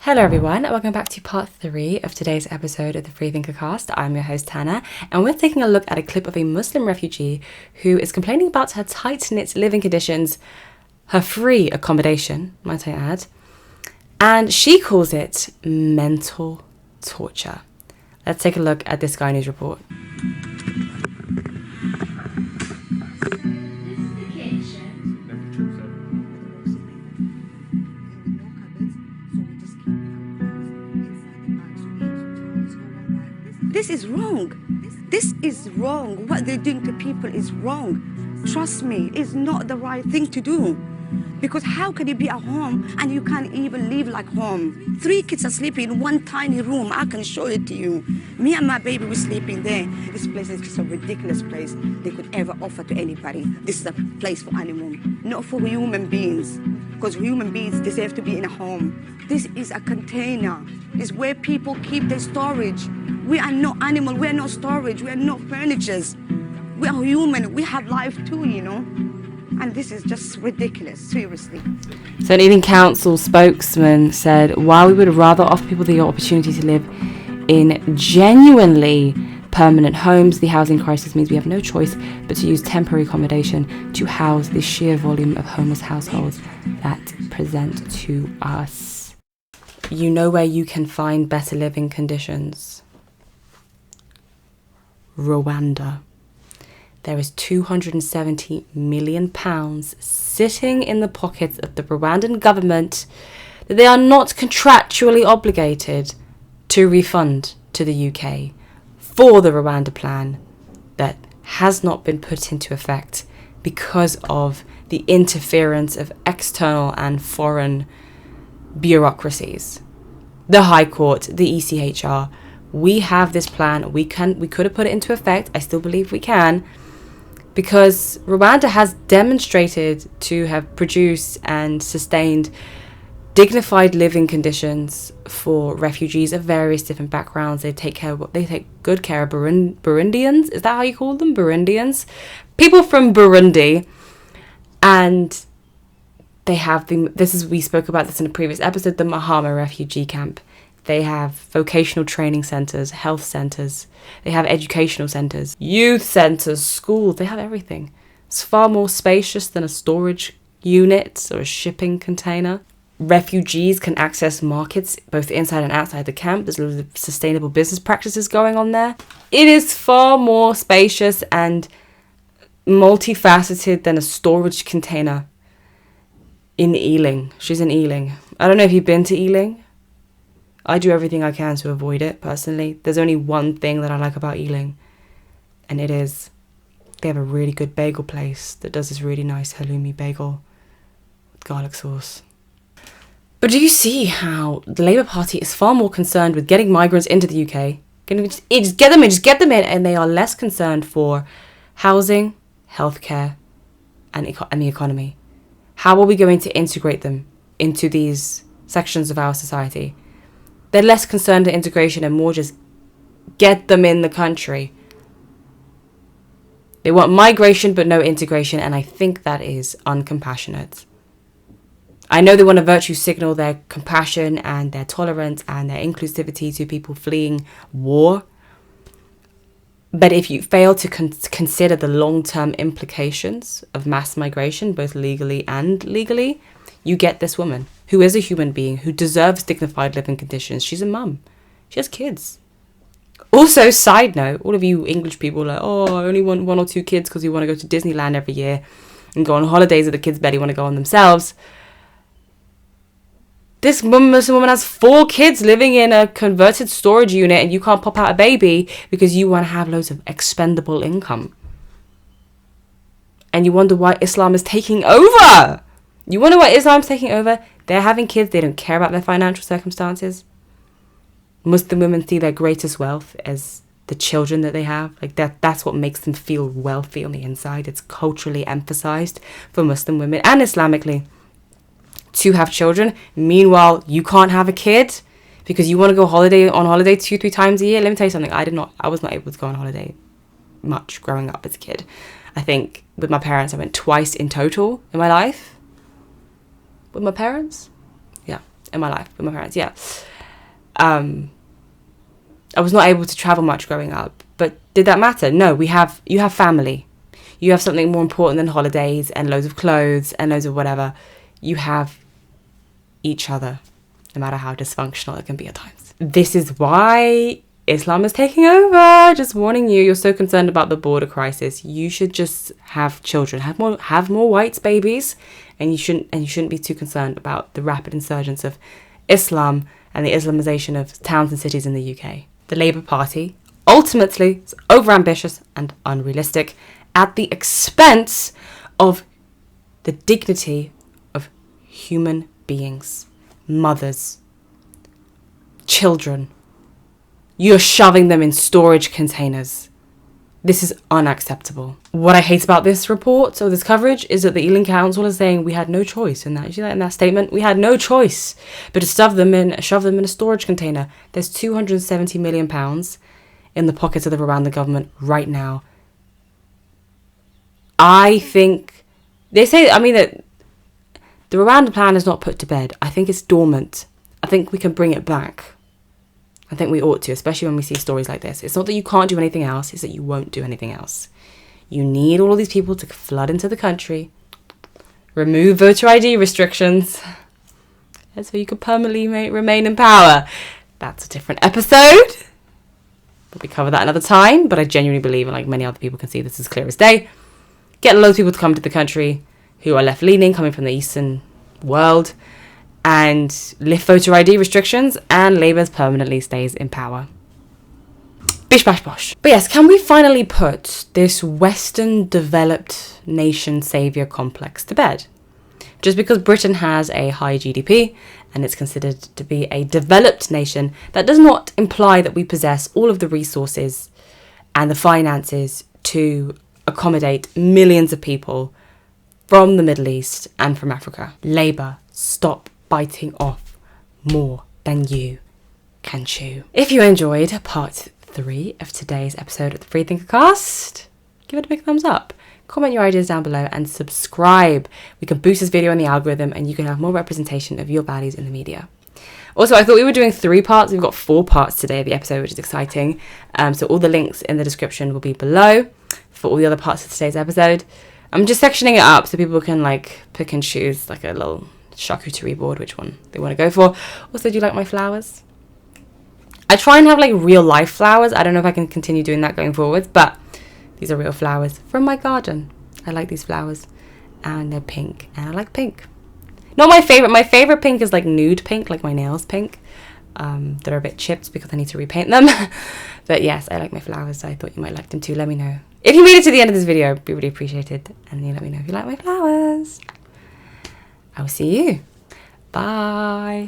Hello everyone, welcome back to part 3 of today's episode of the Freethinker Cast. I'm your host Tana, and we're taking a look at a clip of a Muslim refugee who is complaining about her tight-knit living conditions, her free accommodation, might I add, and she calls it mental torture. Let's take a look at this Sky News report. This is wrong. This is wrong. What they're doing to people is wrong. Trust me, it's not the right thing to do. Because how can you be at home and you can't even live like home? 3 kids are sleeping in one tiny room. I can show it to you. Me and my baby were sleeping there. This place is just a ridiculous place they could ever offer to anybody. This is a place for animals, not for human beings. Because human beings deserve to be in a home. This is a container. It's where people keep their storage. We are not animal. We are not storage. We are not furnitures. We are human. We have life too, you know. And this is just ridiculous, seriously. So an Ealing Council spokesman said, while we would rather offer people the opportunity to live in genuinely permanent homes, the housing crisis means we have no choice but to use temporary accommodation to house the sheer volume of homeless households that present to us. You know where you can find better living conditions? Rwanda. There is £270 million sitting in the pockets of the Rwandan government that they are not contractually obligated to refund to the UK for the Rwanda Plan that has not been put into effect because of the interference of external and foreign bureaucracies. The High Court, the ECHR. We have this plan. We could have put it into effect. I still believe we can. Because Rwanda has demonstrated to have produced and sustained dignified living conditions for refugees of various different backgrounds. They take good care of Burundians. Is that how you call them? Burundians? People from Burundi. And they have we spoke about this in a previous episode, the Mahama refugee camp. They have vocational training centres, health centres. They have educational centres, youth centres, schools. They have everything. It's far more spacious than a storage unit or a shipping container. Refugees can access markets both inside and outside the camp. There's loads of sustainable business practices going on there. It is far more spacious and multifaceted than a storage container in Ealing. She's in Ealing. I don't know if you've been to Ealing. I do everything I can to avoid it, personally. There's only one thing that I like about Ealing, and it is they have a really good bagel place that does this really nice halloumi bagel with garlic sauce. But do you see how the Labour Party is far more concerned with getting migrants into the UK? Just get them in, and they are less concerned for housing, healthcare, and the economy. How are we going to integrate them into these sections of our society? They're less concerned with integration and more just get them in the country. They want migration but no integration, and I think that is uncompassionate. I know they want to virtue signal their compassion and their tolerance and their inclusivity to people fleeing war. But if you fail to consider the long-term implications of mass migration, both legally and illegally, you get this woman who is a human being, who deserves dignified living conditions. She's a mum. She has kids. Also, side note, all of you English people are like, oh, I only want 1 or 2 kids because we want to go to Disneyland every year and go on holidays that the kids barely want to go on themselves. This Muslim woman has 4 kids living in a converted storage unit, and you can't pop out a baby because you want to have loads of expendable income. And you wonder why Islam is taking over. You wonder why Islam's taking over? They're having kids. They don't care about their financial circumstances. Muslim women see their greatest wealth as the children that they have. Like that's what makes them feel wealthy on the inside. It's culturally emphasized for Muslim women and Islamically to have children. Meanwhile, you can't have a kid because you want to go on holiday 2-3 times a year. Let me tell you something. I was not able to go on holiday much growing up as a kid. I think with my parents, I went twice in total in my life. With my parents? Yeah, in my life. With my parents, yeah. I was not able to travel much growing up. But did that matter? No, you have family. You have something more important than holidays and loads of clothes and loads of whatever. You have each other, no matter how dysfunctional it can be at times. This is why Islam is taking over. Just warning you, you're so concerned about the border crisis. You should just have children, have more whites babies, and you shouldn't be too concerned about the rapid insurgence of Islam and the Islamization of towns and cities in the UK. The Labour Party ultimately is overambitious and unrealistic at the expense of the dignity of human beings, mothers, children. You're shoving them in storage containers. This is unacceptable. What I hate about this report or this coverage is that the Ealing Council is saying we had no choice in that. You see that in that statement? We had no choice but to shove them in a storage container. There's £270 million in the pockets of the Rwanda government right now. I think they say, that the Rwanda Plan is not put to bed. I think it's dormant. I think we can bring it back. I think we ought to, especially when we see stories like this. It's not that you can't do anything else, it's that you won't do anything else. You need all of these people to flood into the country, remove voter ID restrictions, and so you could permanently remain in power. That's a different episode. We'll cover that another time, but I genuinely believe, and like many other people can see this as clear as day, get loads of people to come to the country who are left-leaning, coming from the Eastern world, and lift voter ID restrictions, and Labour permanently stays in power. Bish bash bosh. But yes, can we finally put this Western developed nation saviour complex to bed? Just because Britain has a high GDP and it's considered to be a developed nation, that does not imply that we possess all of the resources and the finances to accommodate millions of people from the Middle East and from Africa. Labour, stop biting off more than you can chew. If you enjoyed part 3 of today's episode of the Freethinker Cast, give it a big thumbs up. Comment your ideas down below and subscribe. We can boost this video in the algorithm and you can have more representation of your values in the media. Also, I thought we were doing 3 parts. We've got 4 parts today of the episode, which is exciting. So all the links in the description will be below for all the other parts of today's episode. I'm just sectioning it up so people can like pick and choose like a little charcuterie board which one they want to go for. Also, do you like my flowers? I try and have like real life flowers. I don't know if I can continue doing that going forwards, but these are real flowers from my garden. I like these flowers and they're pink and I like pink. Not my favorite. My favorite pink is like nude pink, like my nails pink. They're a bit chipped because I need to repaint them. But yes, I like my flowers, so I thought you might like them too. Let me know. If you made it to the end of this video, it'd be really appreciated. And you let me know if you like my flowers. I will see you. Bye.